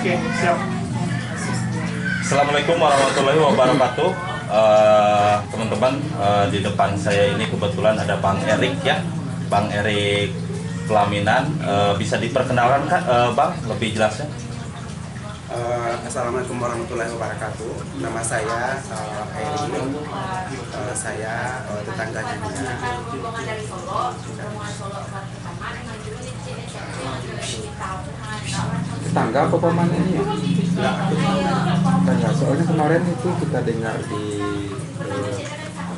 Oke, siap. Assalamualaikum warahmatullahi wabarakatuh. Teman-teman, di depan saya ini kebetulan ada Bang Erik ya, Bang Erik Pelaminan. Bisa diperkenalkan kan, Bang, lebih jelasnya? Assalamualaikum warahmatullahi wabarakatuh. Nama saya Erik. Saya tetangganya dia. Tetangga apa pamannya? Ya, Tetangga. Soalnya kemarin itu kita dengar di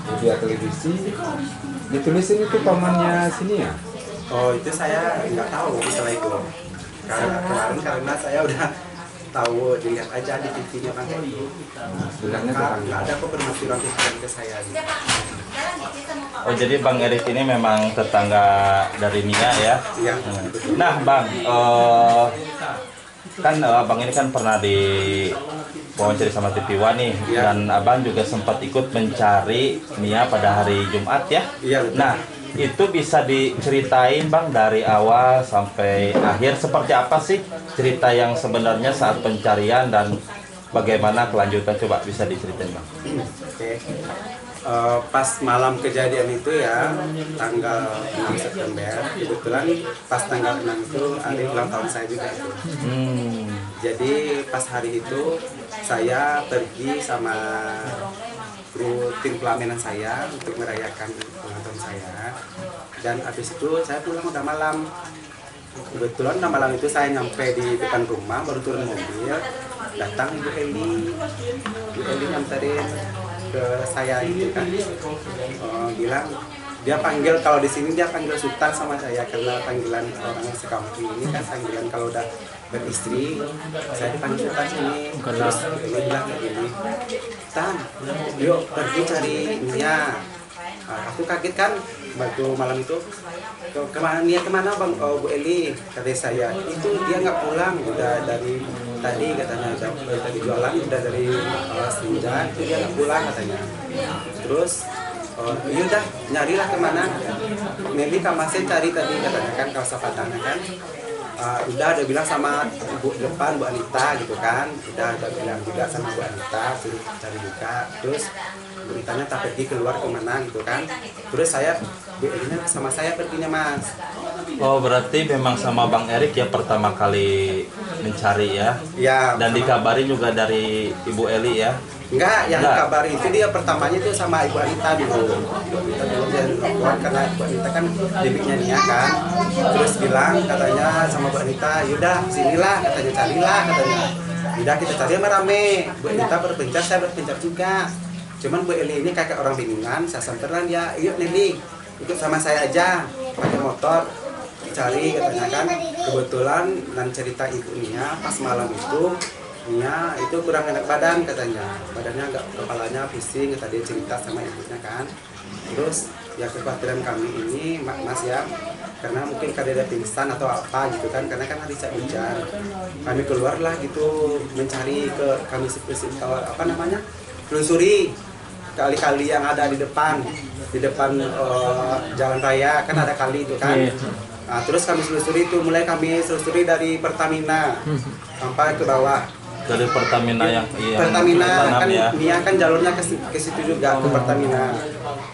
media televisi ditulisin itu pamannya sini ya. oh itu saya nggak tahu setelah itu. Karena saya udah tahu, dilihat aja di TV-nya kan kayak gitu. Bilangnya tetangga. Nggak ada konfirmasi orang ke saya. Gitu. Oh, jadi Bang Erik ini memang tetangga dari Mia ya? Iya. Nah, Bang, kan Bang ini kan pernah di wawancara sama TV One nih, Ya. dan Abang juga sempat ikut mencari Mia pada hari Jumat ya? Iya. Betul. Nah, itu bisa diceritain Bang dari awal sampai akhir seperti apa sih cerita yang sebenarnya saat pencarian dan bagaimana kelanjutan, coba bisa diceritain Bang? Oke. Pas malam kejadian itu ya, tanggal 6 September, kebetulan pas tanggal 6 itu hari ulang tahun saya juga itu. Jadi pas hari itu saya pergi sama kru tim pelaminan saya untuk merayakan ulang tahun saya. Dan habis itu saya pulang udah malam. Kebetulan udah malam itu saya nyampe di depan rumah, baru turun mobil, datang Ibu Eli. Ibu Eli nganterin ke saya gitu kan. Bilang dia panggil, kalau di sini dia panggil Sultan sama saya, karena panggilan orang sekampung ini kan panggilan kalau udah beristri, saya dipanggil Sultan sini. Terus dia bilang kayak gini, Tan, yuk pergi cari Mia. Aku kaget kan waktu malam itu, kemana Mia, kemana Bang, Bu Eli, kata saya. Itu dia nggak pulang, udah dari tadi katanya, tadi jualan udah dari senja, itu dia nggak pulang katanya. Terus yaudah nyarilah kemana, maybe Kamasen cari tadi katanya kan, kalau Padang kan. Udah ada bilang sama ibu depan, Bu Anita gitu kan, udah bilang juga sama Bu Anita suruh cari juga. Terus beritanya tak pergi keluar kemana gitu kan. Terus saya, Bu Elina sama saya perginya Mas. Oh, berarti memang sama Bang Erik ya pertama kali mencari ya? Ya. Dan dikabarin juga dari Ibu Eli ya? Enggak, yang Enggak. kabar itu dia pertamanya itu sama Ibu Anita dulu. Ibu Anita dulu dia nelfon, karena Ibu Anita kan bibinya Nia kan. Terus bilang katanya sama Bu Anita, yaudah sinilah katanya, carilah katanya. Udah kita cari rame. Bu Anita berpencar, saya berpencar juga. Cuman Bu Eli ini kayak orang bingungan, saya samperin dia, yuk Nelly, ikut sama saya aja, pakai motor, cari katanya kan. Kebetulan dan cerita ibu Nia pas malam itu, Nia itu kurang enak badan katanya, badannya agak, kepalanya pusing, tadi cerita sama ibunya kan. Terus ya kekhawatiran kami ini Mas ya, karena mungkin karena dia pingsan atau apa gitu kan, karena kan hari hujan. Kami keluarlah gitu mencari, kami apa namanya, telusuri kali-kali yang ada di depan jalan raya kan, ada kali itu kan. Nah, terus kami selusuri itu, mulai kami selusuri dari Pertamina sampai ke bawah. Dari Pertamina yang Pertamina kan ya? Mia kan jalurnya ke situ juga, ke Pertamina.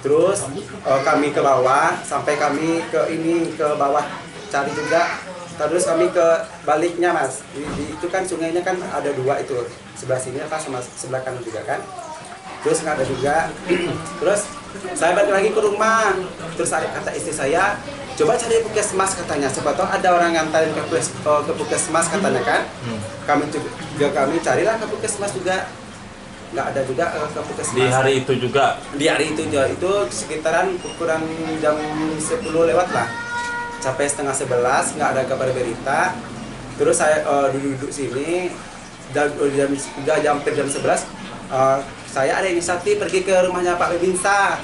Terus kami ke bawah sampai kami ke bawah cari juga. Terus kami ke baliknya Mas. Itu kan sungainya kan ada dua itu, sebelah sini apa sama sebelah kanan juga kan. Terus nggak ada juga. Terus saya balik lagi ke rumah. Terus kata istri saya, coba cari puskesmas katanya, siapa tahu ada orang ngantarin ke puskesmas katanya kan. Kami carilah ke puskesmas juga, nggak ada juga ke puskesmas. Di hari itu juga? Di hari itu juga, itu sekitaran kurang jam 10 lewat lah, sampai setengah 11 nggak ada kabar berita. Terus saya duduk sini, udah jam 11, saya ada inisiatif pergi ke rumahnya Pak Bebinsa.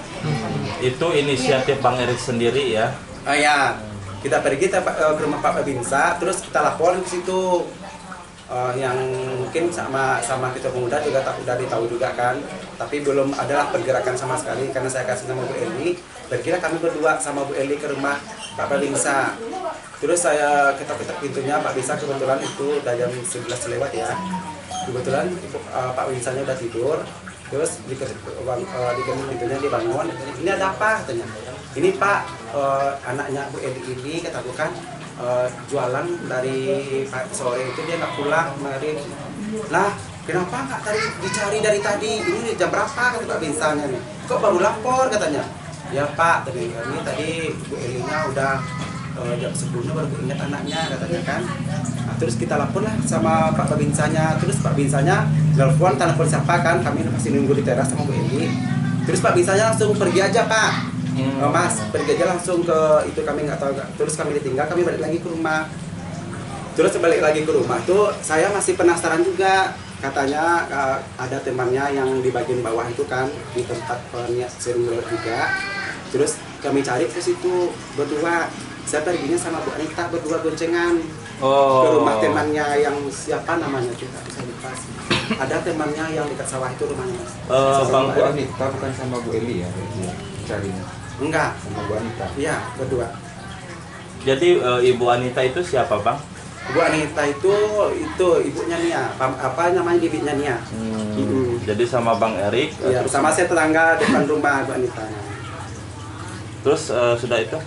Itu inisiatif Bang Erik sendiri ya? Ya, kita pergi ke rumah Pak Bebinsa, terus kita lapor ke situ. Yang mungkin sama kita pemuda juga udah ditahu juga kan, tapi belum adalah pergerakan sama sekali, karena saya kasih nama Bu Eli. Pergilah kami berdua sama Bu Eli ke rumah Pak Babinsa. Terus saya ketok-ketok pintunya Pak Bisa, kebetulan itu udah jam 11 lewat ya. Kebetulan Pak Binsanya udah tidur. Terus diketuk pintunya, dia bangun. Ini ada apa katanya? Ini Pak, anaknya Bu Eli ini kataku kan jualan dari sore itu dia nggak pulang kemarin. Lah kenapa nggak tadi dicari dari tadi? Ini jam berapa kata Pak Binsanya nih? Kok baru lapor katanya? Ya Pak, tadi kami tadi Bu Elinya udah jam sebelumnya baru ingat anaknya katanya kan. Nah, terus kita lapor lah sama Pak Binsanya. Terus Pak Binsanya telepon siapa kan? Kami masih nunggu di teras sama Bu Eli. Terus Pak Binsanya langsung pergi aja Pak. Mas pergi aja langsung ke itu, kami nggak tahu. Terus kami ditinggal, kami balik lagi ke rumah. Terus balik lagi ke rumah tuh saya masih penasaran juga. Katanya ada temannya yang di bagian bawah itu kan, di tempat penyiar sering juga. Terus kami cari ke situ berdua. Saya perginya sama Bu Anita berdua goncengan ke rumah temannya yang siapa namanya juga saya lupa. Ada temannya yang dekat sawah itu rumahnya Mas. Bang Bu Anita bukan sama Bu Eli ya carinya? Enggak, Sama Bu Anita. iya berdua. Jadi Ibu Anita itu siapa Bang? Bu Anita itu ibunya Nia, apa namanya bibitnya Nia. Jadi sama Bang Erik. Iya, bersama saya tetangga depan rumah Bu Anita. Terus sudah itu?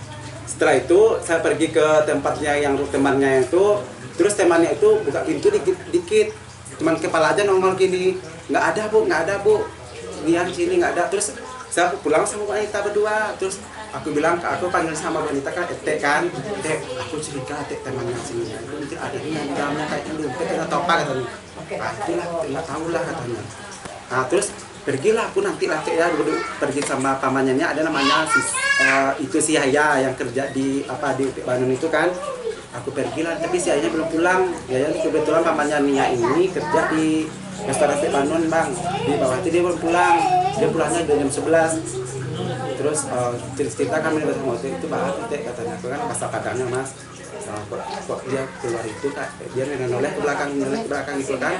Setelah itu saya pergi ke tempatnya yang temannya itu, terus temannya itu buka pintu dikit, cuman kepala aja nongol gini, nggak ada bu, Nia di sini nggak ada. Terus saya pulang sama Bu Anita berdua, terus aku bilang, aku panggil sama Bu Anita kan, kan, aku cerita temannya sini, mungkin ada yang dalamnya kayak dompet atau apa katanya. Ah itulah, nggak tahu lah katanya. Nah terus pergilah aku nanti lah ya, pergi sama pamannya ada namanya itu si Yaya yang kerja di Bandung itu kan. Aku pergilah, tapi si Yaya belum pulang. Yaya kebetulan pamannya Nia ini kerja di restoran Bandung Bang, di bawah itu dia belum pulang. Dia pulangnya jam 11. Terus cerita kami di hotel itu bahas katanya, aku kan pasal kadangnya Mas. Kok dia keluar itu kak, dia noleh ke belakang itu kan.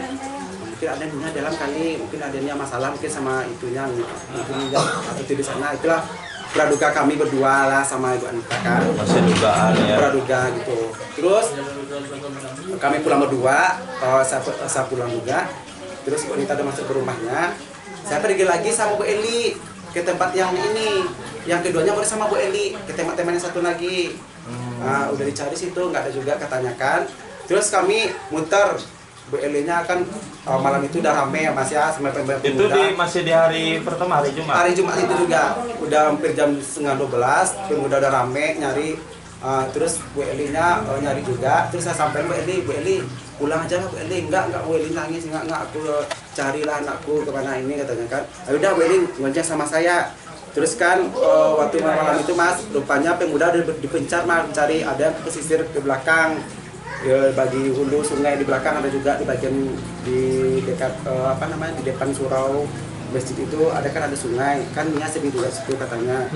Mungkin ada yang punya dalam kali, mungkin ada yang masalah mungkin sama itunya atau di sana. Itulah praduga kami berdua lah sama Ibu Anita kan. Masih dugaan ya. Praduga gitu. Terus kami pulang berdua, saya pulang juga. Terus Bu Anita udah masuk ke rumahnya. Saya pergi lagi sama Bu Eli ke tempat yang ini. Yang keduanya baru sama Bu Eli ke tempat-teman yang satu lagi. Nah, udah dicari situ nggak ada juga katanya kan. Terus kami muter. Bu Elinya kan malam itu udah rame ya Mas ya, sampai pemuda. Itu masih di hari pertama, hari Jumat? Hari Jumat itu juga, udah hampir jam 11:30, pemuda udah rame nyari. Terus Bu Elinya nyari juga, terus saya sampai Bu Eli pulang aja lah Bu Eli. Enggak Bu Eli nangis, enggak aku carilah anakku kemana ini katanya kan. Udah Bu Eli ngajak sama saya. Terus kan waktu malam itu Mas, rupanya pemuda udah dipencar Mas, mencari, ada yang pesisir ke belakang. Ya, bagi hulu sungai di belakang, ada juga di bagian di dekat di depan surau masjid itu ada sungai kan, Nia sedih juga situ katanya.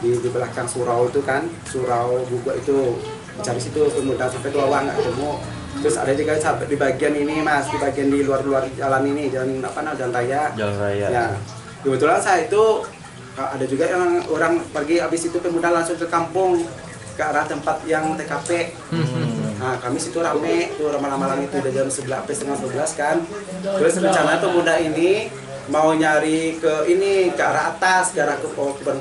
Di belakang surau itu kan, surau Bugua itu dicari situ pemuda sampai tua nggak ketemu. Terus ada juga sampai di bagian ini Mas, di bagian di luar jalan ini, jalan raya. Jalan raya. Ya kebetulan saya itu ada juga yang orang pergi habis itu pemuda langsung ke kampung ke arah tempat yang TKP. Nah, kami situ rame, tuh malam-malam itu udah jam 11 sampai setengah 12 kan. Terus rencana pemuda ini mau nyari ke arah atas, ke arah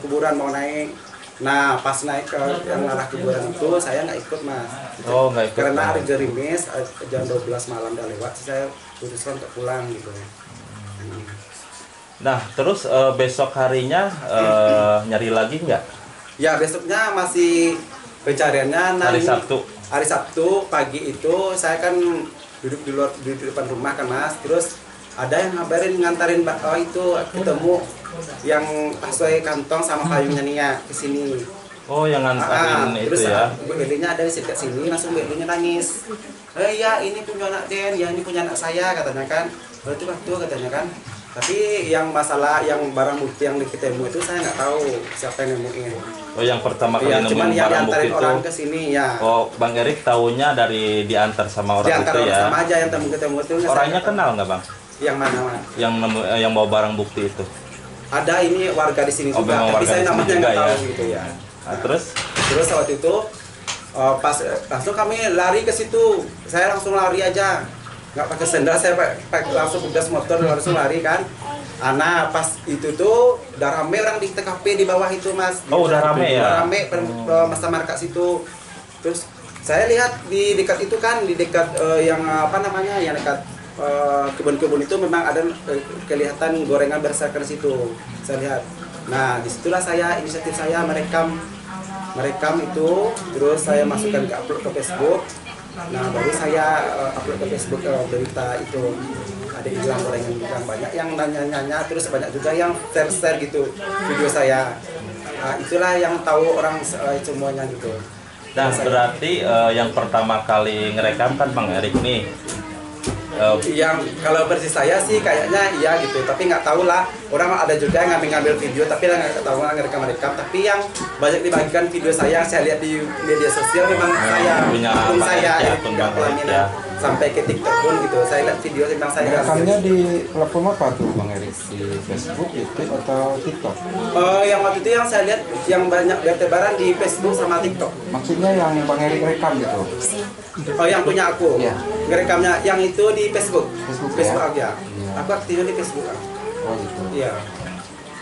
kuburan mau naik. Nah, pas naik ke yang arah kuburan itu saya nggak ikut Mas. Oh, nggak ikut. Karena hari gerimis, jam 12 malam udah lewat, saya putuskan untuk pulang gitu. Nah, terus besok harinya nyari lagi nggak? Ya, besoknya masih pencariannya hari Sabtu pagi itu saya kan duduk di depan rumah kan Mas. Terus ada yang ngabarin ngantarin itu ketemu yang pakai kantong sama payungnya Nia ke sini. Oh, yang ngantarin itu terus, ya. Bu Elinya ada di sekitar sini, langsung Bu Elinya nangis. Ya ini punya anak Den, ya ini punya anak saya katanya kan. Itu katanya kan. Tapi yang masalah yang barang bukti yang ketemu itu saya nggak tahu siapa yang nemuin. Oh, yang pertama kali nemuin cuman yang barang bukti itu. orang ke sini ya. Oh, Bang Erik tahunya dari diantar sama orang diantar itu orang ya. Sama aja yang ketemu itu. Orangnya kenal nggak Bang? Yang mana Mas? Yang bawa barang bukti itu. Ada ini warga di sini juga, tapi warga saya di sini namanya juga nggak tahu ya. gitu ya. Nah, terus waktu itu Pas langsung kami lari ke situ, saya langsung lari aja, nggak pakai sendal, saya pakai langsung gas motor langsung lari kan. Nah pas itu tuh udah rame orang di TKP di bawah itu mas. Oh udah rame ya? Udah rame masa markas itu. Terus saya lihat di dekat itu kan, di dekat yang apa namanya, yang dekat kebun-kebun itu memang ada kelihatan gorengan berserakan di situ. Saya lihat. Nah disitulah inisiatif saya merekam itu, terus saya masukkan ke upload ke Facebook. Nah baru saya upload ke Facebook berita itu. Ada hilang gorengan yang banyak yang nanya-nanya, terus banyak juga yang share gitu video saya. Nah, itulah yang tahu orang semuanya gitu. Nah berarti yang pertama kali ngerekam kan Bang Erik nih. Yang kalau versi saya sih kayaknya iya gitu, tapi nggak tahu lah, orang ada juga yang ngambil video tapi nggak tahu lah ngerekam. Tapi yang banyak dibagikan video saya lihat di media sosial memang akun saya ya, sampai ke TikTok pun gitu, saya lihat video tentang saya. Rekamnya di platform apa tuh Bang Erik? Di Facebook, YouTube atau TikTok? Yang waktu itu yang saya lihat yang banyak bertebaran di Facebook sama TikTok. Maksudnya yang Bang Erik rekam gitu? Yang punya aku, ya. Ngerekamnya yang itu di Facebook ya? aja. Aku aktifnya di Facebook. Oh gitu. Iya.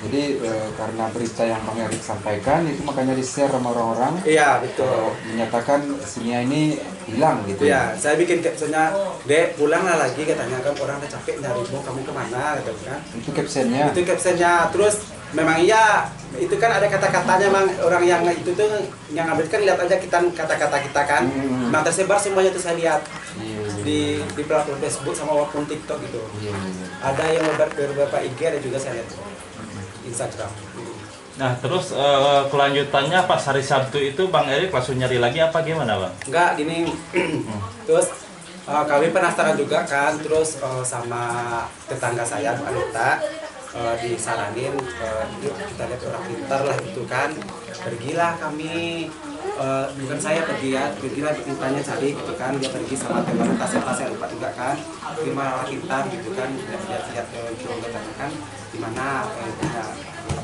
Jadi karena berita yang Bang Erik sampaikan itu makanya di-share sama orang-orang. Iya betul. Menyatakan Nia ini hilang gitu. Iya, saya bikin captionnya, Dek pulanglah lagi katanya kan, orang udah capek nyarimu, kamu kemana gitu kan. Itu captionnya. Itu captionnya. Terus memang iya, itu kan ada kata-katanya, memang orang yang itu tuh yang ngambil kan, lihat aja kita kata-kata kita kan. Nah tersebar semuanya tuh saya lihat di platform Facebook sama maupun TikTok gitu. Ada yang beberapa IG, ada juga saya lihat Instagram. Nah terus kelanjutannya pas hari Sabtu itu Bang Erik langsung nyari lagi apa gimana Bang? Enggak, gini. Terus kami penasaran juga kan, terus sama tetangga saya Bu Anita disaranin, yuk kita lihat orang pintar lah itu kan. Pergilah kami, bukan saya pergi ya, pergilah tanya cari gitu kan. Dia pergi sama teman saya lupa juga kan, gimana orang pintar gitu kan, lihat itu katanya kan dimana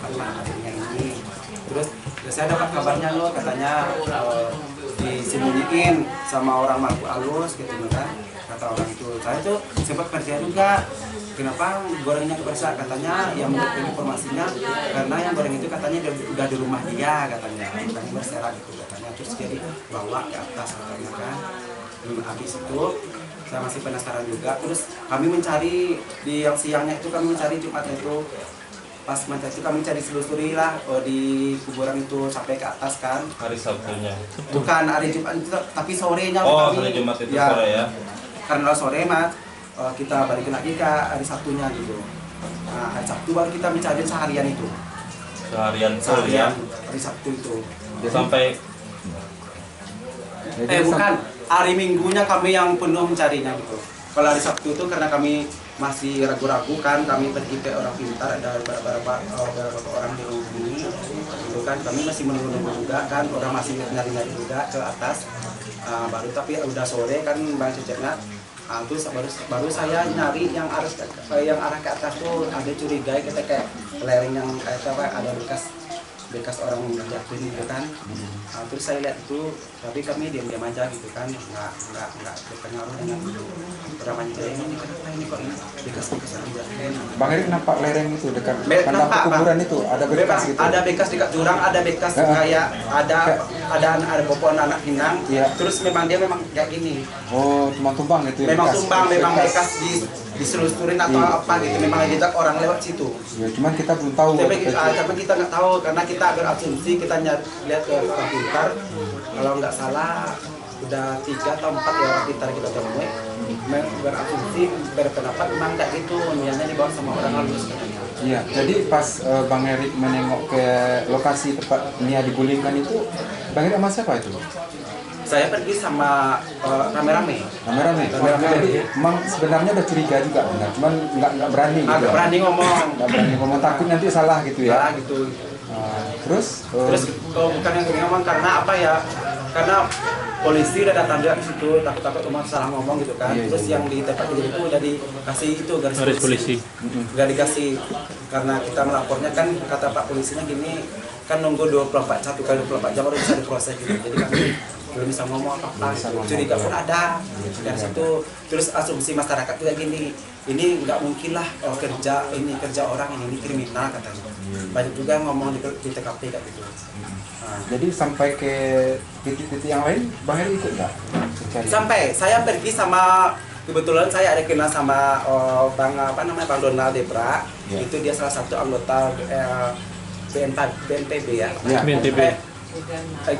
adanya ini. Terus saya dapat kabarnya loh, katanya disembunyiin sama orang Maluku Alus gitu kan, kata orang itu. Saya tuh sempat kerja juga, kenapa gorengnya kebersihan, katanya yang menurut informasinya karena yang goreng itu katanya udah di rumah dia katanya, bukan berserak gitu katanya. Terus jadi bawa ke atas katanya kan. Habis itu saya masih penasaran juga, terus kami mencari di yang siangnya itu, kami mencari Jumat itu. Pas mencari itu kami cari selusuri lah di kuburan itu sampai ke atas kan. Hari Sabtunya? Bukan hari Jumat itu, tapi sorenya. Oh hari Jumat itu ya, sore ya? Karena sore mas, kita balikin lagi ke hari Sabtunya gitu. Nah hari Sabtu baru kita mencari seharian itu. Seharian ya? Hari Sabtu itu. Sampai bukan, hari Minggunya kami yang penuh mencarinya gitu. Kalau hari Sabtu itu karena kami masih ragu-ragu kan, kami pergi ke orang pintar, ada beberapa orang di sini itu kan, kami masih menunggu juga kan, orang masih nyari-nyari juga ke atas. Baru tapi udah sore kan Bang Ceceknya. Terus baru saya nyari yang arah ke atas tuh, ada curigai kita kayak lereng yang kayak apa, ada bekas orang jatuh gitu kan. Terus saya lihat itu, tapi kami diam-diam aja gitu kan, nggak berpengaruh dengan itu. Orang banyak ini kenapa ini kok ini bekas orang jatuh. Bang Erik nampak lereng itu dekat kandang kuburan itu, ada bekas gitu. Ada bekas dekat jurang, ada bekas kayak ada pohon anak pinang. Terus memang dia memang kayak gini. Oh, cuma tumbang gitu ya. Memang tumbang, memang bekas diselusurin atau apa gitu, memang ada orang lewat situ. Ya, cuman kita belum tahu. Tapi kita nggak tahu karena kita berasumsi, kita lihat ke orang pintar. Kalau nggak salah udah 3 atau 4 ya orang pintar kita temui. Berasumsi, berpendapat memang kayak gitu, niatnya dibawa sama orang halus katanya. Iya, jadi pas Bang Erik menengok ke lokasi tempat Nia digulingkan itu, Bang Erik sama siapa itu? Saya pergi sama rame-rame. Jadi emang sebenarnya udah curiga juga, cuman nggak berani. Nggak berani ngomong. Nggak berani ngomong, takut nanti salah gitu ya. Salah gitu. Terus bukan yang ngomong karena apa ya? Karena polisi udah datang juga di situ, takut cuma salah ngomong gitu kan. Terus yang di tempat kejadian itu udah dikasih itu garis polisi. Nggak dikasih, karena kita melapornya kan, kata Pak polisinya gini, kan nunggu 24 jam baru bisa diproses gitu. Jadi kami belum bisa ngomong apa-apa, Belum bisa ngomong, curiga ya. pun ada Curiga dari ada. situ. Terus asumsi masyarakat juga gini, ini nggak mungkin lah kerja orang ini kriminal katanya. Banyak juga yang ngomong di TKP kayak gitu. Nah, Jadi sampai ke titik-titik yang lain, Bang Heri ikut nggak? Mencari? sampai saya pergi sama, kebetulan saya ada kenal sama Bang Donald Debra. Ya. Itu dia salah satu anggota BNPB ya. Ya. BNPB.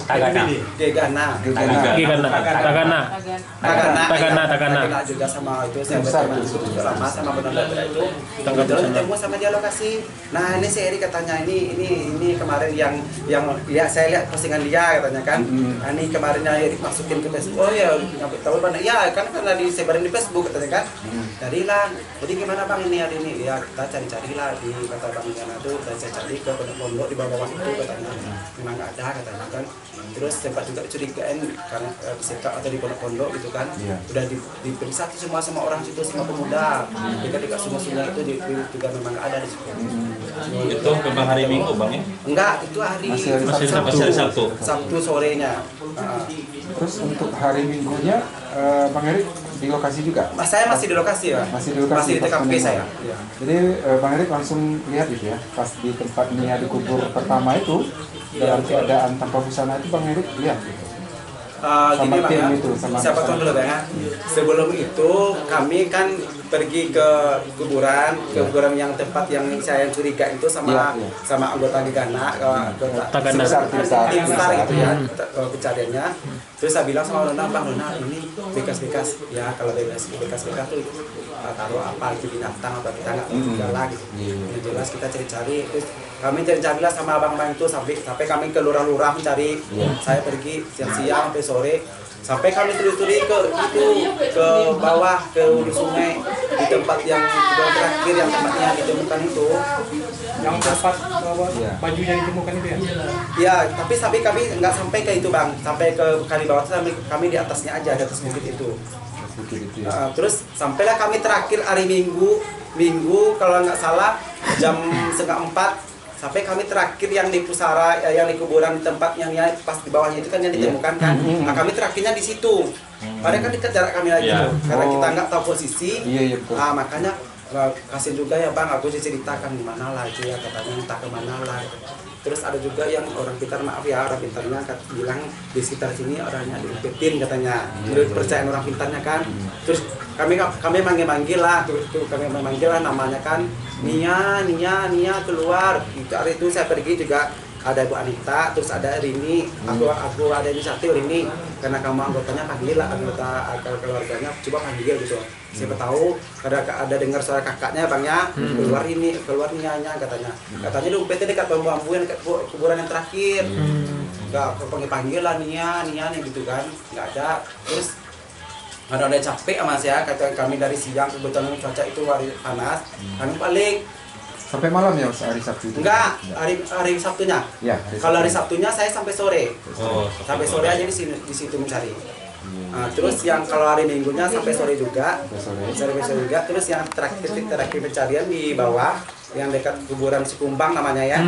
Tagana. Gegana. Tagana. Juga sama itu saya Besar, berteman sama Bang Debra itu. Tanggal Kebetulan besar. ketemu sama dia lokasi. Nah ini si Eri katanya ini kemarin yang ya saya lihat postingan dia katanya kan. Nah, ini kemarin yang Eri masukin ke Facebook. Oh ya, tahu mana? Ya kan karena disebarin di Facebook katanya kan. Carilah. Jadi gimana Bang ini hari ini? Ya kita cari-carilah di kata Bang Gana itu. Dan saya cari ke pondok di bawah itu katanya. Memang nggak ada katanya kan. Terus sempat juga curigaan karena disekap atau di pondok gitu kan. Iya. Udah diperiksa tuh semua orang situ, semua pemuda. Dekat semua itu juga memang nggak ada di situ. Itu memang hari Minggu Bang ya? Enggak, itu hari Masih hari Sabtu. Masih hari Sabtu. Sabtu sorenya. Terus untuk hari Minggunya, Bang Heri di lokasi juga? Saya masih di lokasi ya. Masih di lokasi. Masih di pas TKP penemuan. saya. Jadi Bang Heri langsung lihat itu ya, pas di tempat Nia dikubur pertama itu, dalam keadaan tanpa busana itu Bang Heri lihat gitu. Gini Bang tim ya, itu, sama- saya potong dulu Bang ya. Sebelum itu kami kan pergi ke kuburan yang tempat yang saya curiga itu sama Iya. sama anggota Gegana, Tagana. tim SAR gitu ya pencariannya. Terus saya bilang sama Lona, Bang Lona ini bekas-bekas ya, kalau bekas-bekas tuh taruh apa itu binatang atau kita nggak tahu juga lah gitu. Yang jelas kita cari-cari, terus kami cari-carilah sama abang-abang itu sampai kami ke lurah-lurah mencari. Saya pergi siang-siang sampai sore, sampai kami telusuri ke bawah ke hulu sungai di tempat yang terakhir yang tempatnya ditemukan itu. Yang tempat Iya. baju yang ditemukan itu ya? Ya, tapi kami nggak sampai ke itu Bang, sampai ke kali bawah itu kami di atasnya aja, di atas bukit itu. Sedikit itu ya. Terus sampailah kami terakhir hari Minggu kalau nggak salah jam 3:30 sampai kami terakhir yang di pusara yang di kuburan tempat yang pas di bawahnya itu kan yang ditemukan kan. Nah, kami terakhirnya di situ. Padahal kan dekat jarak kami lagi Iya. tuh. Karena Oh. kita nggak tahu posisi. Iya, betul. Makanya kasih juga ya Bang, aku ceritakan di mana lah itu ya, katanya entah kemana lah. Terus ada juga yang orang pintar, maaf ya, orang pintarnya bilang di sekitar sini orangnya diumpetin katanya. Menurut percayaan orang pintarnya kan. Terus kami manggil lah namanya kan Nia keluar. Itu hari itu saya pergi juga ada Bu Anita, terus ada Rini, aku ada di satu Rini, karena kamu anggotanya panggil lah anggota keluarganya, coba panggil gitu. Siapa tahu ada dengar suara kakaknya Bang ya, keluar Nianya katanya diumpetin dekat bambu yang dekat kuburan yang terakhir. Enggak panggil lah Nia gitu kan, nggak ada. Terus ada capek sama saya, kata kami dari siang kebetulan cuaca itu hari panas, kami balik. Sampai malam ya hari Sabtu itu? Enggak, hari Sabtunya. Ya, Kalau hari Sabtunya saya sampai sore. Oh, Sampai sore aja di situ mencari. Terus yang kalau hari Minggunya sampai sore juga. Sampai sore juga. Terus yang terakhir pencarian di bawah yang dekat kuburan Sikumbang namanya ya.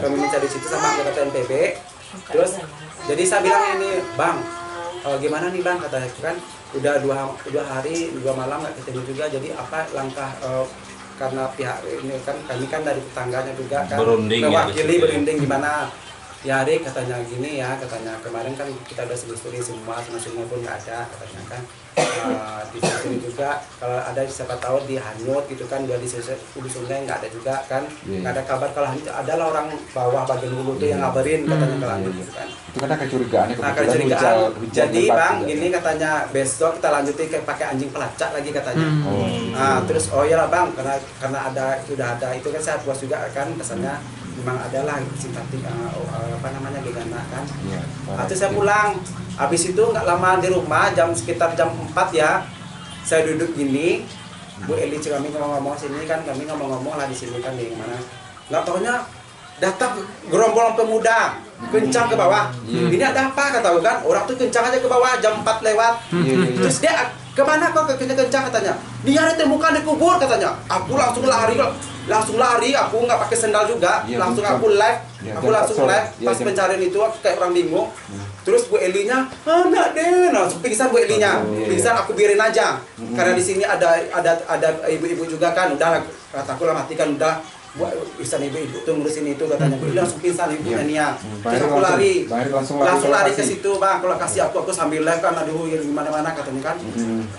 Kami mencari situ sama anggota TNPB. Terus jadi saya bilang ini, Bang, gimana nih Bang, katanya kan udah dua hari 2 malam nggak ketemu juga. Jadi apa langkah karena pihak ini kan kami kan dari tetangganya juga kan Berunding ya, mewakili di situ ya. berunding gimana ya Rik, katanya gini ya, katanya kemarin kan kita udah selusuri semua pun nggak ada katanya kan. Di sini juga kalau ada siapa tahu dihanyut gitu kan, udah di sungai nggak ada juga kan, nggak ada kabar kalau hanyut. Adalah orang bawah bagian hulu tuh yang ngabarin katanya kalau hanyut gitu kan. Itu kan ada kecurigaannya Nah, kebetulan kecurigaan. hujan Jadi lebat Bang, juga. gini katanya besok kita lanjutin pakai anjing pelacak lagi katanya. Oh, Nah, terus oh iyalah Bang, karena sudah ada itu kan saya puas juga kan kesannya, memang adalah simpatik Gegana kan. iya. Terus saya pulang. Habis itu nggak lama di rumah, sekitar jam 4 ya. Saya duduk gini. Bu Eli kami ngomong-ngomong sini kan, kami ngomong-ngomong lah di sini kan di mana. Nggak taunya datang gerombolan pemuda kencang ke bawah. Ini ada apa kata kan? Orang tuh kencang aja ke bawah jam 4 lewat. Terus dia kemana kok kencang katanya? Dia ditemukan dikubur katanya. Aku langsung lari, aku nggak pakai sendal juga, Iya, langsung betul. aku live, Iya, aku jam langsung 4 sore. live Iya, pas jam- pencarian itu aku kayak orang bingung. Terus Bu Elinya, enggak deh, langsung pingsan Bu Elinya. Pingsan aku biarin aja. Karena di sini ada ibu-ibu juga kan, udah kataku lah matikan udah. Buat pingsan ibu-ibu tuh ngurusin itu katanya. Bu Eli langsung pingsan ibunya Nia. Terus aku lari. Langsung lari ke situ, Bang. Kalau kasih aku sambil live kan aduh ya gimana-mana katanya kan.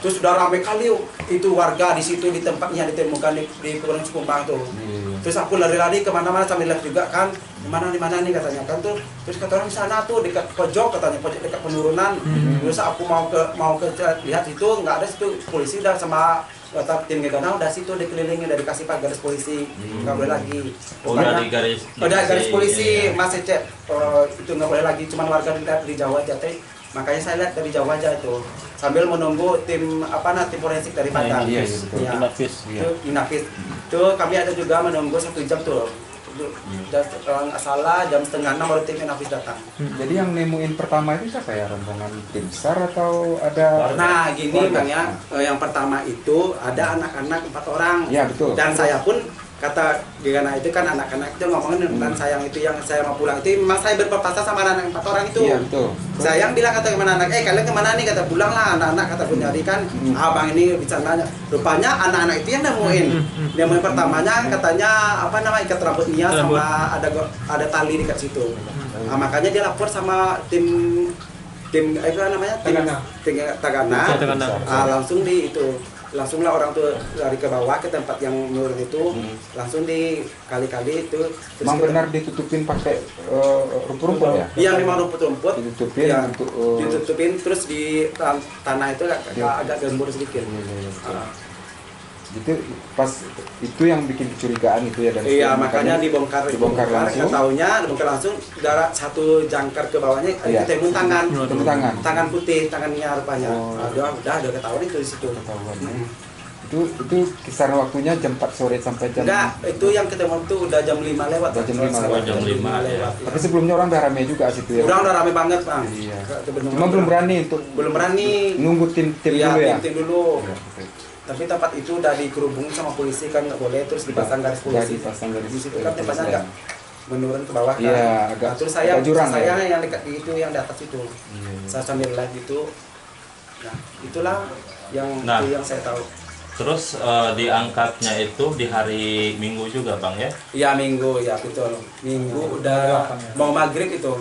Terus udah ramai kali itu warga di situ di tempatnya ditemukan di Kelurahan Cikumbang tuh. Terus aku lari-lari kemana-mana sambil live juga kan. Di mana nih katanya kan tuh. Terus kata orang di sana tuh dekat pojok katanya, pojok dekat penurunan. Terus aku mau ke lihat itu nggak ada situ, polisi udah sama tim Gegana udah situ dikelilingi, udah dikasih garis polisi, nggak boleh lagi. Udah di garis polisi, iya. masih cek itu nggak boleh lagi, cuman warga di Jawa aja teh. Makanya saya lihat dari Jawa aja itu sambil menunggu tim tim forensik dari Padang. Iya, Inafis. Itu Inafis. Itu kami ada juga menunggu 1 jam tuh. Kalau nggak salah jam 5:30 baru tim Inafis datang. Jadi yang nemuin pertama itu siapa ya? Rombongan tim SAR atau ada? Nah gini Bang ya, yang pertama itu ada anak-anak 4 orang. Iya betul. Dan saya pun kata Gegana itu kan anak-anak itu ngomongin tentang sayang itu yang saya mau pulang itu memang saya berpapasan sama anak-anak 4 orang itu. Iya betul. Sayang bilang kata kemana anak, kalian kemana nih, kata pulang lah anak-anak, kata Bunyari kan, abang ini bicaranya, rupanya anak-anak itu yang nemuin pertamanya katanya ikat rambut Nia sama ada tali dekat situ. Nah, makanya dia lapor sama tim Tagana. Langsunglah orang tuh lari ke bawah ke tempat yang menurun itu, langsung kali-kali itu. Memang benar ditutupin pakai rumput-rumput ya? Iya memang rumput-rumput. Ditutupin ya, untuk ditutupin terus di tanah itu agak gembur sedikit. Itu pas itu yang bikin kecurigaan itu ya, dan iya makanya dibongkar langsung. Dibongkar langsung darah 1 jangkar ke bawahnya ketemu tangan putih, tangannya rupanya. Udah ketahuan itu di situ. Itu kisaran waktunya jam 4 sore sampai jam. Enggak, itu yang ketemu itu udah jam 5 lewat. Jam 5 lewat. Ya. Tapi sebelumnya orang udah rame juga situ ya. Udah rame banget, Bang. Iya. Cuma belum berani nunggu tim dulu ya. Tim dulu. Ya, tapi tempat itu udah dikerubungin sama polisi kan nggak boleh, terus dipasang garis polisi. Di situ kan tempatnya agak menurun ke bawah kan. Iya, agak. Terus saya jurang, yang dekat itu yang di atas itu. Saya sambil live itu. Nah, itulah yang saya tahu. Terus diangkatnya itu di hari Minggu juga Bang ya? Iya Minggu, ya betul. Minggu udah mau maghrib itu.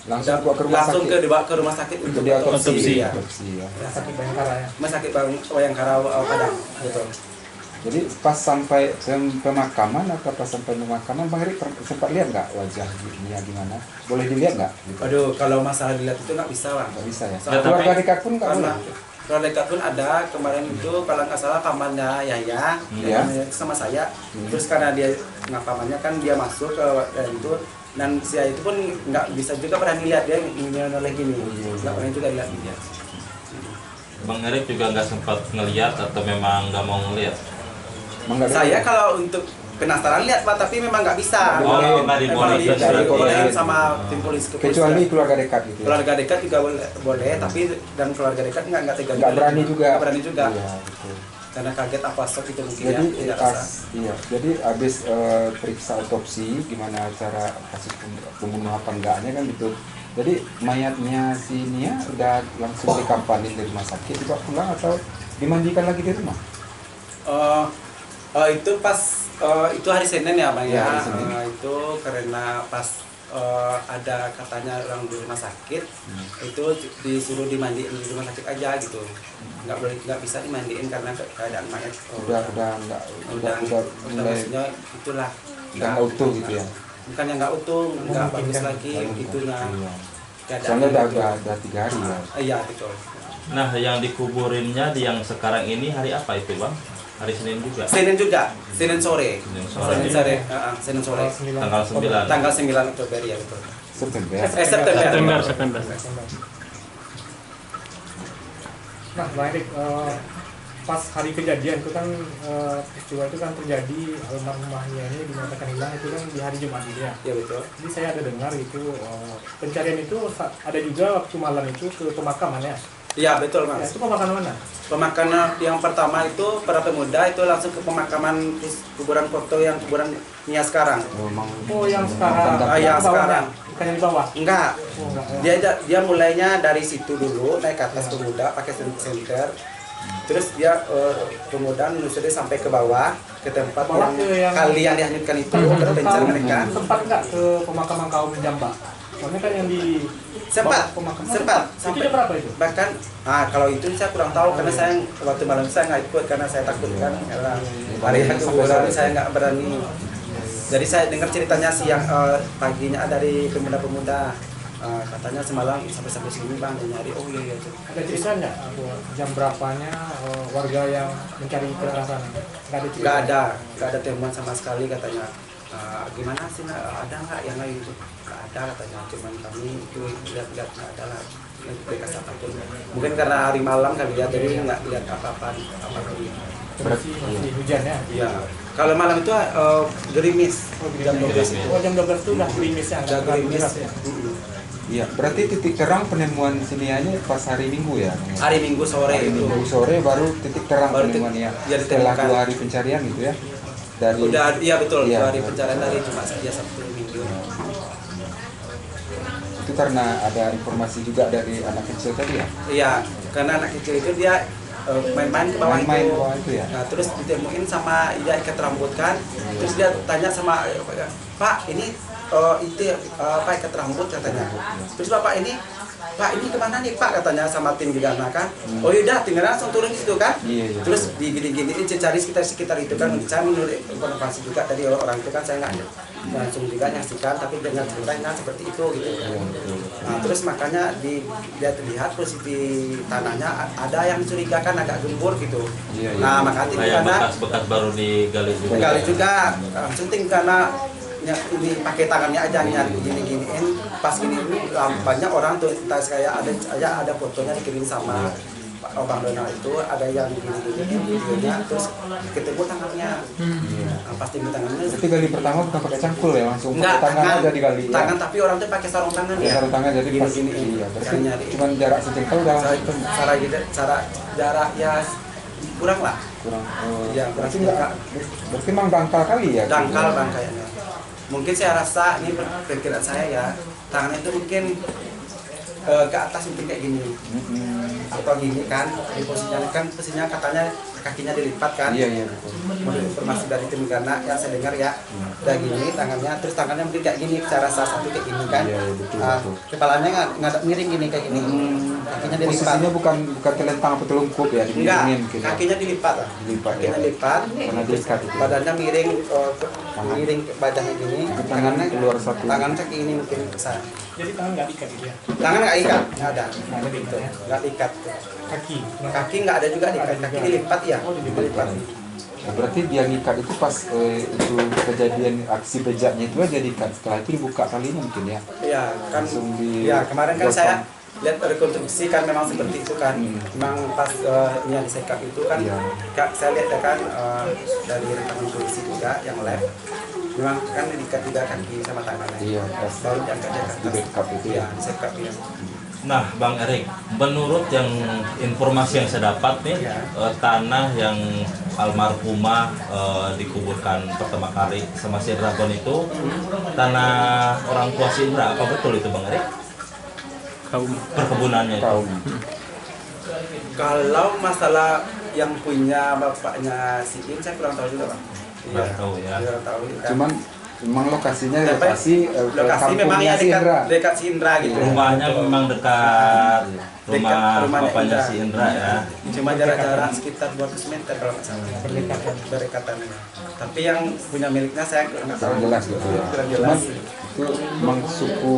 Langsung dibawa ke rumah sakit untuk diotopsi. Ya. Sakit Bayangkara ya. Rumah sakit Bayangkara Padang. Betul. Jadi pas sampai pemakaman atau pas sampai pemakaman Bang Erik sempat lihat nggak wajah Nia gimana? Boleh dilihat nggak? Aduh, kalau masalah dilihat itu nggak bisa Bang. Nggak bisa ya. Keluarga dekat pun nggak boleh. Keluarga dekat pun ada kemarin itu kalau nggak salah pamannya Yahya, sama saya. Terus karena dia pamannya kan dia masuk ke itu. Dan saya itu pun nggak bisa juga berani lihat dia oleh gini, nggak pernah juga lihat dia. Bang Erik juga nggak sempat ngelihat atau memang nggak mau ngelihat? Saya kalau untuk penasaran lihat Pak, tapi memang nggak bisa. Nggak dibolehin sama tim polisi. Kecuali keluarga dekat gitu. Keluarga dekat juga boleh, tapi dan keluarga dekat nggak tega. Nggak berani juga. Nggak berani juga. Iya, betul. Karena kaget apa shock itu mungkin jadi, ya. Jadi habis periksa otopsi gimana cara kasus pembunuhan apa enggaknya kan gitu. Jadi mayatnya si Nia udah langsung dikampanin dari rumah sakit dibawa pulang atau dimandikan lagi di rumah? Itu pas itu hari Senin ya Bang ya. Hari Senin. Itu karena pas ada katanya orang di rumah sakit itu disuruh dimandiin di rumah sakit aja gitu, nggak bisa dimandiin karena keadaan mayat udah maksudnya itulah nggak utuh gitu ya, bukannya nggak utuh, nggak bagus lagi itunya. Soalnya udah 3 hari ya. Iya betul. Nah yang dikuburinnya yang sekarang ini hari apa itu Bang? Hari Senin juga? Senin sore. Senin sore. Tanggal 9 Oktober ya betul. September. Nah, Bang Erik, pas hari kejadian itu kan peristiwa itu kan terjadi, almarhumahnya ini dinyatakan hilang itu kan di hari Jumat ya. Iya betul. Jadi saya ada dengar itu pencarian itu ada juga waktu malam itu ke pemakaman ya. Iya betul Ya, mas. itu pemakaman mana? Pemakaman yang pertama itu para pemuda itu langsung ke pemakaman kuburan foto yang kuburan Nia sekarang. Oh, yang sekarang. Yang Ke bawah, sekarang. bukan yang di bawah. Enggak. Oh, enggak, ya. Dia mulainya dari situ dulu naik ke atas pemuda pakai senter. Terus dia kemudian menyusuri sampai ke bawah ke tempat Bawah yang, ke yang- kali yang dihanyutkan itu terpencar mereka. Sempat nggak ke pemakaman kaum Jamba? Soalnya kan yang di Sempat, bawah pemakaman. sempat Itu sampai jam berapa itu? bahkan kalau itu saya kurang tahu karena saya waktu malam saya nggak ikut karena saya takut kan karena hari kuburan saya nggak berani. Jadi saya dengar ceritanya siang paginya dari pemuda-pemuda katanya semalam sampai sini bang dia nyari. Oh iya. Ada ceritanya jam berapanya warga yang mencari ke arah sana? Nggak ada cerita? Nggak ada temuan sama sekali katanya. Gimana sih ada nggak yang lain itu? Nggak ada katanya. Cuman kami itu lihat nggak ada lah. Bekas apapun. Mungkin karena hari malam kali ya jadi nggak lihat apa-apa. Masih hujan ya? Iya. Kalau malam itu gerimis. Jam 12 itu. Oh, jam 12 itu udah gerimisnya, Udah nggak gerimis. deras ya? Iya, berarti titik terang penemuan sinianya pas hari Minggu ya? Hari Minggu sore Hari itu. Minggu sore baru titik terang Baru penemuannya. ya Setelah ditemukan. 2 hari pencarian gitu ya? Dari Udah iya betul. Iya. 2 hari pencarian dari Jumat saja Sabtu Minggu. itu karena ada informasi juga dari anak kecil tadi ya? Iya, karena anak kecil itu dia main-main ke bawah Main-main itu. ke bawah itu ya? Nah, terus ditemuin sama dia ikat rambut kan. Terus dia tanya sama Pak, ini itu apa ikat rambut katanya. Terus Bapak ini, Pak ini kemana nih Pak katanya sama tim Gegana kan. Oh yaudah, tinggal langsung turun di situ kan. Iya. Terus digini-giniin cari sekitar itu kan. Saya menurut informasi juga dari orang itu kan saya nggak langsung juga nyaksikan tapi dengan ceritanya seperti itu gitu. Nah, terus makanya dia terlihat posisi tanahnya ada yang mencurigakan agak gembur gitu. Iya. Nah makanya Kayak karena bekas-bekas baru digali juga. gali juga penting karena ini pakai tangannya aja nyari gini-giniin pas gini banyak orang tuh tas kayak ada fotonya dikirim sama Bang Donald itu ada yang gini-gini videonya terus ketemu tangannya. Nah, pas ketemu tangannya Berarti gali pertama bukan pakai cangkul ya, langsung enggak pakai tangan aja digali ya? tangan tapi orang tuh pakai sarung tangan ya. Sarung tangan jadi pas gini-giniin. iya, berarti Yang nyari. cuma jarak sejengkal udah Cara langsung ketemu. cara jarak ya kurang lah. Kurang Iya, berarti enggak, berarti memang dangkal kali ya? Dangkal bang kayaknya. Mungkin saya rasa ini perkiraan saya ya tangannya itu mungkin ke atas mungkin kayak gini atau gini kan di posisinya katanya kakinya dilipat kan. Iya betul. Menurut informasi dari tim Gana yang saya dengar ya udah gini tangannya terus tangannya mungkin kayak gini cara salah satu kayak gini kan. Iya, betul, Ah, betul. kepalanya nggak miring gini kayak gini kakinya dilipat. Posisinya bukan telentang atau telungkup ya, Enggak, dimiringin gitu. kakinya dilipat lah. Dilipat, Kakinya ya. lipat, Karena diikat itu. badannya miring, miring ke badannya gini, Tangannya keluar satu. tangannya kayak gini mungkin besar. Jadi tangan nggak diikat gitu ya? Tangan nggak ikat, nggak ada, Nggak ada gitu, diikat ya? nggak ikat. Kaki. Kaki nggak ada juga diikat, kaki dilipat ya, Oh, dilipat. Nah, berarti dia ngikat itu pas itu kejadian aksi bejaknya itu aja diikat. Setelah itu dibuka kalinya mungkin ya. Iya kan, Langsung di- ya kemarin kan gotong. saya lihat rekonstruksi kan memang seperti itu kan, memang pas yang disekap itu kan, Iya. saya lihat ya kan dari rekaman polisi juga yang lab, memang kan diikat juga kaki sama tangannya. Iya, pas Baru diangkat di atas. di backup itu Iya, ya. disekap ya. Nah, Bang Erik, menurut yang informasi yang saya dapat nih, tanah yang almarhumah dikuburkan pertama kali sama si Dragon itu tanah orang tua si Indra, apa betul itu Bang Erik? Kaum Perkebunannya itu. Tahu. Kalau masalah yang punya bapaknya si In, saya kurang tahu juga, Bang. Kurang tahu ya. Kurang tahu ya. Cuman memang lokasinya Tapi lokasi lokasi memang kampungnya ya si Indra. dekat si Indra gitu. Rumahnya memang dekat rumah rumahnya bapaknya Indra. si Indra ya. Cuma jarak-jarak sekitar 200 meter kalau nggak salah. Berdekatan. Berdekatannya. Tapi yang punya miliknya saya nggak tahu. Kurang jelas gitu ya. Kurang Cuman jelas. itu memang suku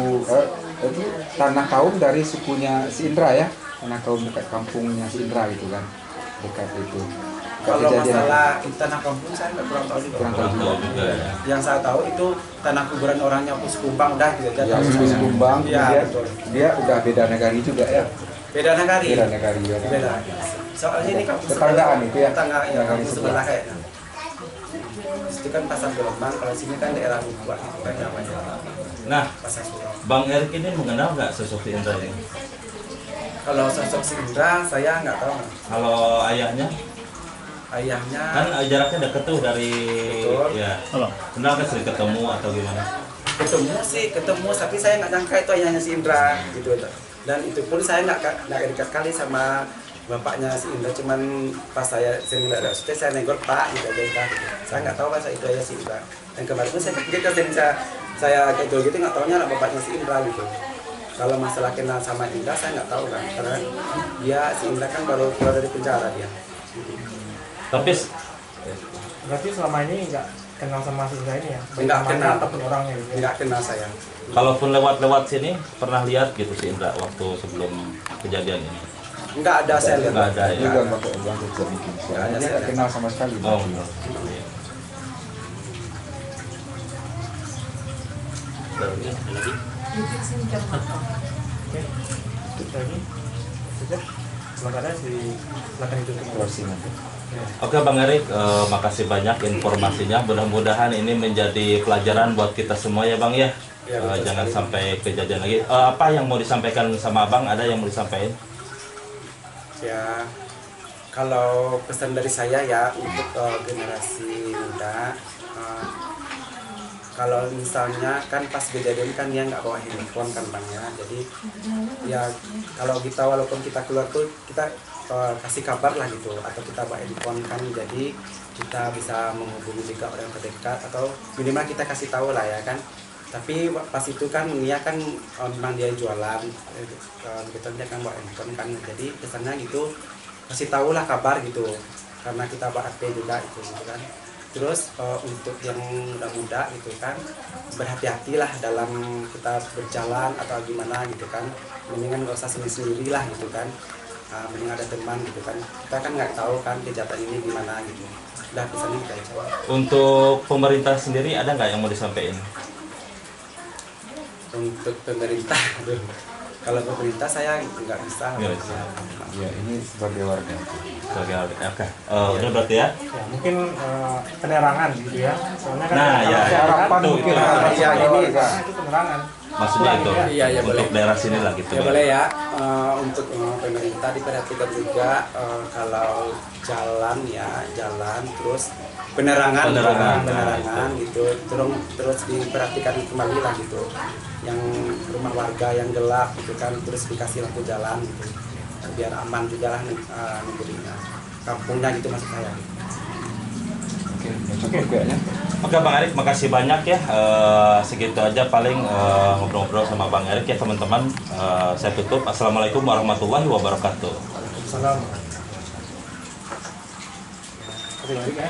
itu tanah kaum dari sukunya si Indra ya. Tanah kaum dekat kampungnya si Indra gitu kan. Dekat itu. Dekat Kalau kejadian. masalah tanah kampung saya nggak kurang tahu juga. Kurang Kurang tahu juga ya. Yang saya tahu itu tanah kuburan orangnya Pus Kumbang udah gitu aja. Ya, Pus Kumbang, Iya, kemudian betul. dia udah beda negari juga ya. Beda negari. Beda negari ya. Beda. Soalnya ini kampung Tetanggaan itu ya? Tetangga ya, Tetanggaan kampung sebelah. sebelah kayaknya. Itu kan pasar Gelombang, kalau sini kan daerah Bukuat itu kan namanya. Nah, Pasar Surau. Bang Erik ini mengenal nggak sosok si Indra ini? Kalau sosok si Indra saya nggak tahu. Kalau ayahnya Ayahnya kan jaraknya dekat tuh dari Betul. ya. Halo. Kenal kan sering ketemu atau gimana? ketemu tapi saya nggak nyangka itu ayahnya si Indra gitu. Dan itu pun saya nggak dekat kali sama bapaknya si Indra, cuman pas saya sering lihat saya negor Pak gitu aja. Saya nggak tahu pas itu ayah si Indra. Dan kemarin pun saya ketika saya gitu nggak taunya anak bapaknya si Indra gitu. Kalau masalah kenal sama Indra saya nggak tahu kan, karena dia si Indra kan baru keluar dari penjara dia. Tapi Berarti selama ini nggak kenal sama si Indra ini ya? Nggak Temannya kenal. ataupun orangnya gitu ya? Nggak kenal saya. kalaupun lewat-lewat sini pernah lihat gitu si Indra waktu sebelum kejadian ini? Nggak ada saya lihat. Nggak ada ya. Juga pakai uang kecil mungkin. Soalnya dia nggak kenal sama sekali. Oh. berarti. Oke. Itu lagi. Sudah. Sementara silakan itu Closing aja. Oke Bang Erik, makasih banyak informasinya. Mudah-mudahan ini menjadi pelajaran buat kita semua ya Bang ya. Ya, betul Jangan sekali. sampai kejadian lagi. Apa yang mau disampaikan sama Abang? Ada yang mau disampaikan? Ya, kalau pesan dari saya ya untuk generasi muda, kalau misalnya kan pas kejadian kan dia nggak bawa handphone kan Bang ya, jadi ya kalau kita walaupun kita keluar tuh kita kasih kabar lah gitu, atau kita bawa handphone kan, jadi kita bisa menghubungi juga orang terdekat atau minimal kita kasih tahu lah ya kan. Tapi pas itu kan dia kan memang dia jualan, kita dia kan bawa handphone kan, jadi kesannya gitu kasih tahu lah kabar gitu, karena kita bawa HP juga itu gitu kan. Terus untuk yang muda-muda gitu kan, berhati-hatilah dalam kita berjalan atau gimana gitu kan, mendingan nggak usah sendiri-sendiri lah gitu kan. Mending ada teman gitu kan, kita kan nggak tahu kan kejahatan ini gimana gitu. Udah pesannya kita aja. Untuk pemerintah sendiri ada nggak yang mau disampaikan? Untuk pemerintah, aduh, kalau pemerintah saya nggak bisa. Nggak bisa. Ya ini sebagai warga. Oke. Udah berarti ya? Ya, mungkin penerangan gitu ya. Soalnya kan Nah, ya, kalau harapan itu, mungkin itu. harapan Iya, sebagai ini, warga. itu penerangan. Maksudnya itu Iya, iya, untuk boleh. daerah sini lah gitu. Ya boleh ya, untuk pemerintah diperhatikan juga kalau jalan ya, jalan terus penerangan gitu, terus diperhatikan kembali lah gitu, yang rumah warga yang gelap gitu kan, terus dikasih lampu jalan gitu, biar aman juga lah negerinya, kampungnya gitu maksud saya. Oke, cukup kayaknya. Oke Bang Erik, makasih banyak ya. Segitu aja paling ngobrol-ngobrol sama Bang Erik ya teman-teman. Saya tutup. Assalamualaikum warahmatullahi wabarakatuh. Salam. Oke, baik ya.